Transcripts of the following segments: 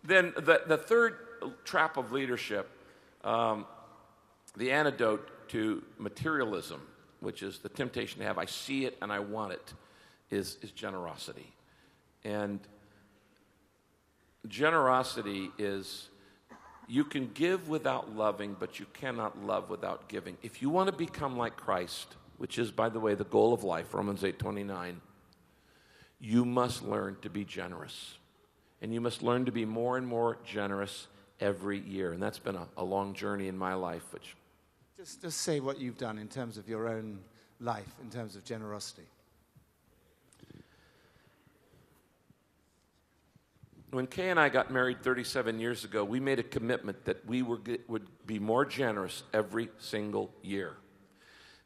Then the third trap of leadership, the antidote to materialism, which is the temptation to have, I see it and I want it, is generosity. And generosity is, you can give without loving, but you cannot love without giving. If you want to become like Christ, which is, by the way, the goal of life, Romans 8:29, you must learn to be generous. And you must learn to be more and more generous every year. And that's been a long journey in my life. Which Just say what you've done in terms of your own life, in terms of generosity. When Kay and I got married 37 years ago, we made a commitment that we would be more generous every single year.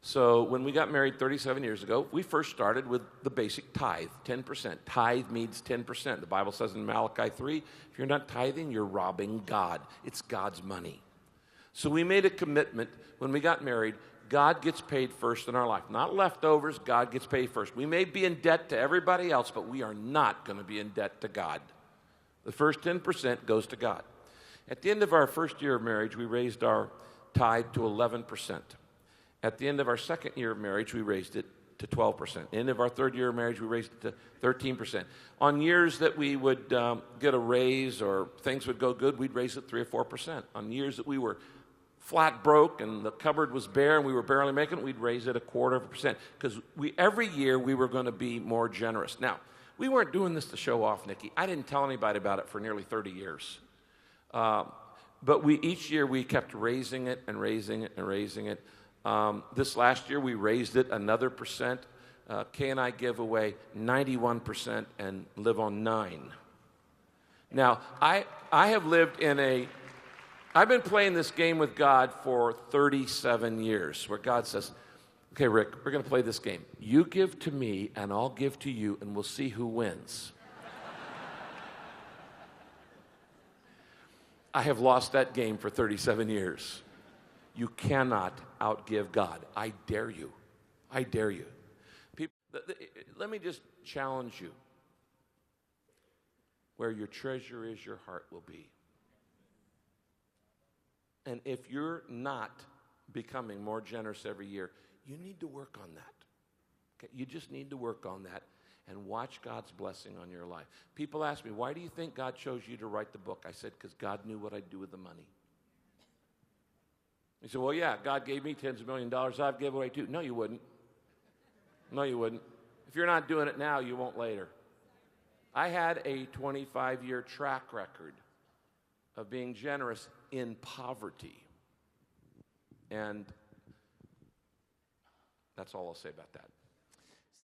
So when we got married 37 years ago, we first started with the basic tithe, 10%. Tithe means 10%. The Bible says in Malachi 3, if you're not tithing, you're robbing God. It's God's money. So we made a commitment when we got married, God gets paid first in our life. Not leftovers, God gets paid first. We may be in debt to everybody else, but we are not going to be in debt to God. The first 10% goes to God. At the end of our first year of marriage, we raised our tithe to 11%. At the end of our second year of marriage, we raised it to 12%. At the end of our third year of marriage, we raised it to 13%. On years that we would get a raise or things would go good, we'd raise it 3 or 4%. On years that we were flat broke and the cupboard was bare and we were barely making it, we'd raise it 1/4%. Because every year we were going to be more generous. Now, we weren't doing this to show off, Nikki. I didn't tell anybody about it for nearly 30 years. But each year we kept raising it and raising it and raising it. This last year, we raised it another %. Kay and I give away 91% and live on 9. Now, I have lived I've been playing this game with God for 37 years, where God says, okay, Rick, we're going to play this game. You give to me, and I'll give to you, and we'll see who wins. I have lost that game for 37 years. You cannot outgive God. I dare you. I dare you. People, let me just challenge you. Where your treasure is, your heart will be. And if you're not becoming more generous every year, you need to work on that. Okay? You just need to work on that and watch God's blessing on your life. People ask me, why do you think God chose you to write the book? I said, because God knew what I'd do with the money. He said, well, yeah, God gave me tens of millions of dollars. I'd give away too. No, you wouldn't. No, you wouldn't. If you're not doing it now, you won't later. I had a 25-year track record of being generous in poverty. And that's all I'll say about that.